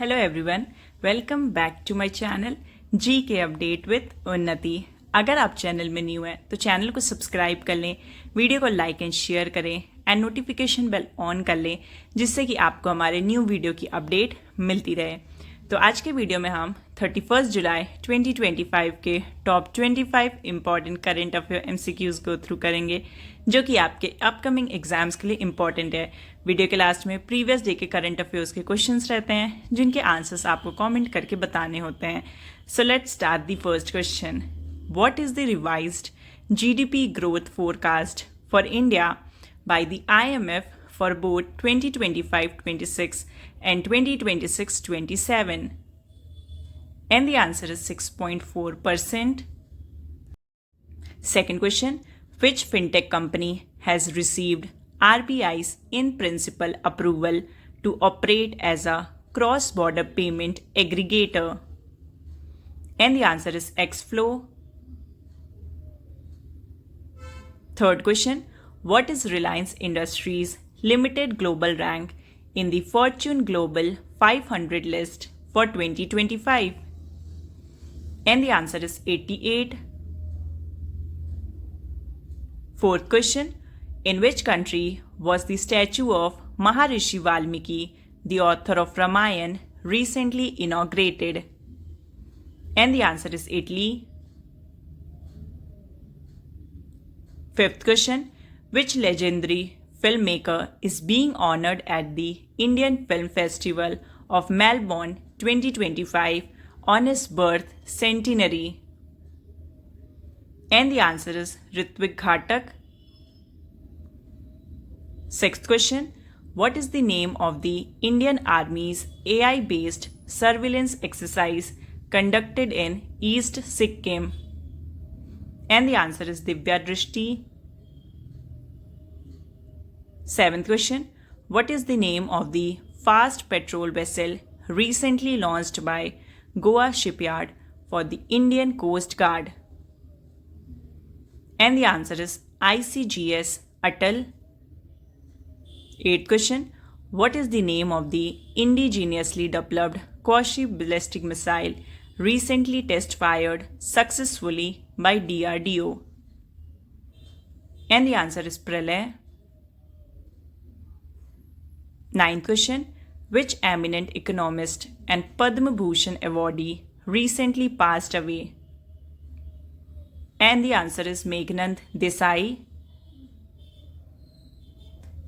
Hello everyone, welcome back to my channel G K update with उन्नति। अगर आप channel में न्यू हैं तो चैनल को सब्सक्राइब कर लें, वीडियो को लाइक एंड शेयर करें एंड नोटिफिकेशन बेल ऑन कर लें, जिससे कि आपको हमारे न्यू वीडियो की अपडेट मिलती रहे। तो आज के वीडियो में हम 31 जुलाई 2025 के top 25 important current affair MCQs go through करेंगे, जो कि आपके अपकमिंग एग्जाम्स के लिए इंपॉर्टेंट है। वीडियो के लास्ट में प्रीवियस डे के करंट अफेयर्स के क्वेश्चंस रहते हैं, जिनके आंसर्स आपको कमेंट करके बताने होते हैं। So let's start the first question. What is the revised GDP growth forecast for India by the IMF for both 2025-26 and 2026-27? And the answer is 6.4%. Second question, which fintech company has received RBI's in principle approval to operate as a cross-border payment aggregator? And the answer is Xflow. Third question, what is Reliance Industries Limited global rank in the Fortune Global 500 list for 2025? And the answer is 88. Fourth question, in which country was the statue of Maharishi Valmiki, the author of Ramayana, recently inaugurated? And the answer is Italy. Fifth question, which legendary filmmaker is being honored at the Indian Film Festival of Melbourne 2025 on his birth centenary? And the answer is Ritwik Ghatak. Sixth question, what is the name of the Indian Army's AI-based surveillance exercise conducted in East Sikkim? And the answer is Divya Drishti. Seventh question, what is the name of the fast petrol vessel recently launched by Goa Shipyard for the Indian Coast Guard? And the answer is ICGS Atal. Eighth question, what is the name of the indigenously developed Kaushi ballistic missile recently test fired successfully by DRDO? And the answer is Pralay. Ninth question, which eminent economist and Padma Bhushan awardee recently passed away? And the answer is Meghnad Desai.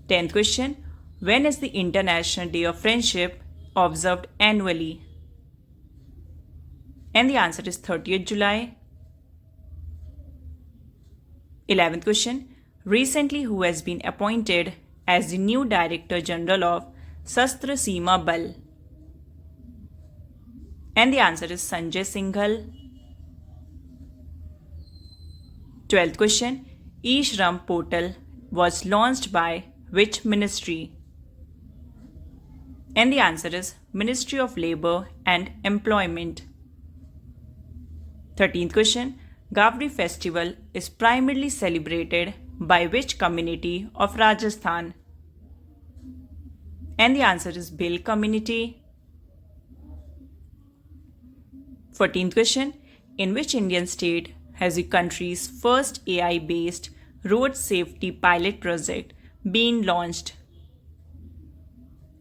10th question, when is the International Day of Friendship observed annually? And the answer is 30th July. 11th question, recently who has been appointed as the new Director General of Sastra Seema Bal? And the answer is Sanjay Singhal. 12th question, E-Shram portal was launched by which ministry? And the answer is Ministry of Labour and Employment. 13th question, Gavri festival is primarily celebrated by which community of Rajasthan? And the answer is Bhil community. 14th question, in which Indian state has the country's first AI-based road safety pilot project been launched?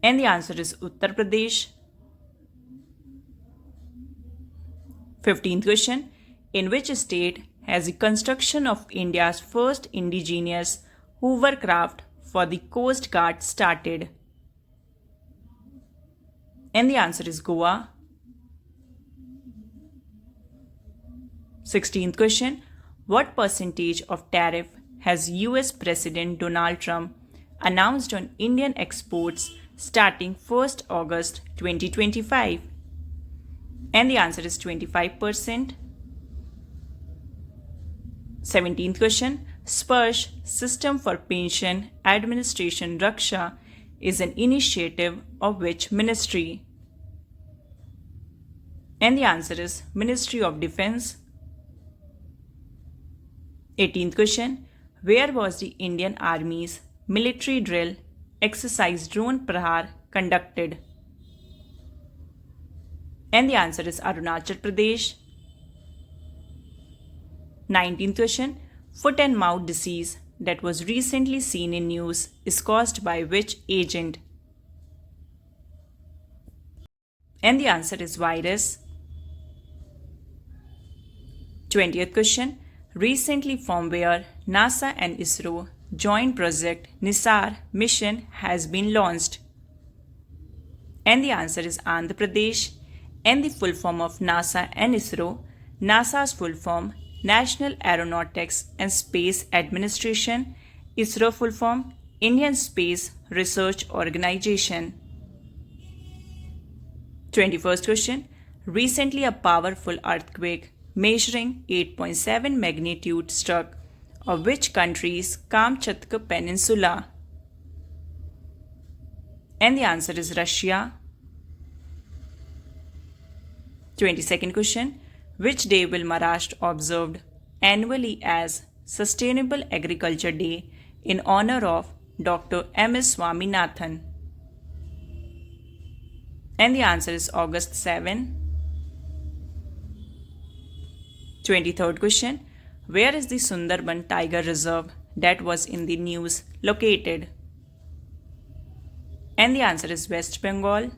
And the answer is Uttar Pradesh. 15th question, in which state has the construction of India's first indigenous hovercraft for the Coast Guard started? And the answer is Goa. 16th question, what percentage of tariff has US President Donald Trump announced on Indian exports starting 1st August 2025? And the answer is 25%. 17th question, Sparsh System for Pension Administration Raksha is an initiative of which ministry? And the answer is Ministry of Defense. 18th question, where was the Indian Army's military drill exercise Drone Prahar conducted? And the answer is Arunachal Pradesh. 19th question. Foot and mouth disease that was recently seen in news is caused by which agent? And the answer is virus. 20th question. Recently from where NASA and ISRO joint project Nisar mission has been launched? And the answer is Andhra Pradesh. And the full form of NASA and ISRO. NASA's full form National Aeronautics and Space Administration. ISRO full form Indian Space Research Organization. 21st question. Recently a powerful earthquake measuring 8.7 magnitude struck of which country's Kamchatka Peninsula? And the answer is Russia. 22nd question. Which day will Maharashtra observed annually as Sustainable Agriculture Day in honor of Dr. M.S. Swaminathan? And the answer is August 7. 23rd question. Where is the Sundarban Tiger Reserve that was in the news located? And the answer is West Bengal.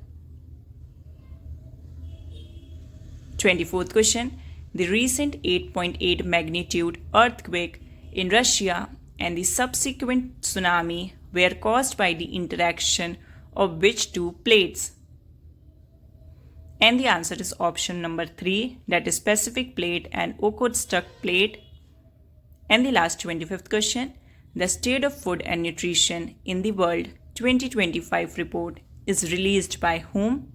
24th question. The recent 8.8 magnitude earthquake in Russia and the subsequent tsunami were caused by the interaction of which two plates? And the answer is option number 3, that is Pacific Plate and Okhotsk Plate. And the last 25th question. The State of Food and Nutrition in the World 2025 report is released by whom?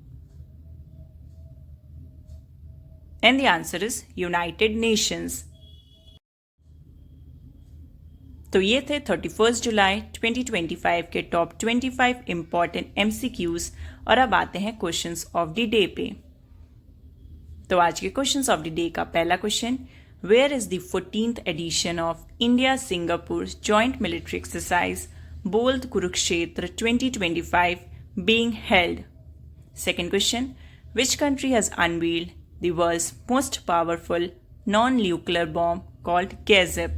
And the answer is United Nations. तो ये थे 31 जुलाई 2025 के top 25 important MCQs और अब आते हैं questions of the day पे। तो आज के क्वेश्चंस ऑफ द डे का पहला question, where is the 14th edition of India Singapore joint military exercise bold Kurukshetra 2025 being held? Second question, which country has unveiled the world's most powerful non-nuclear bomb called Gazeb?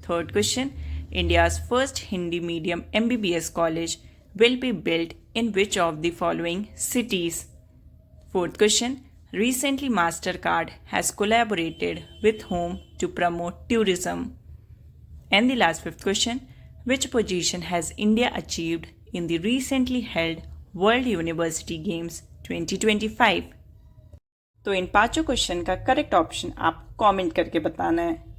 Third question, India's first Hindi medium MBBS college will be built in which of the following cities? Fourth question, recently MasterCard has collaborated with whom to promote tourism? And the last fifth question, which position has India achieved in the recently held World University Games 2025? तो इन पांचों question का correct option आप comment करके बताना है।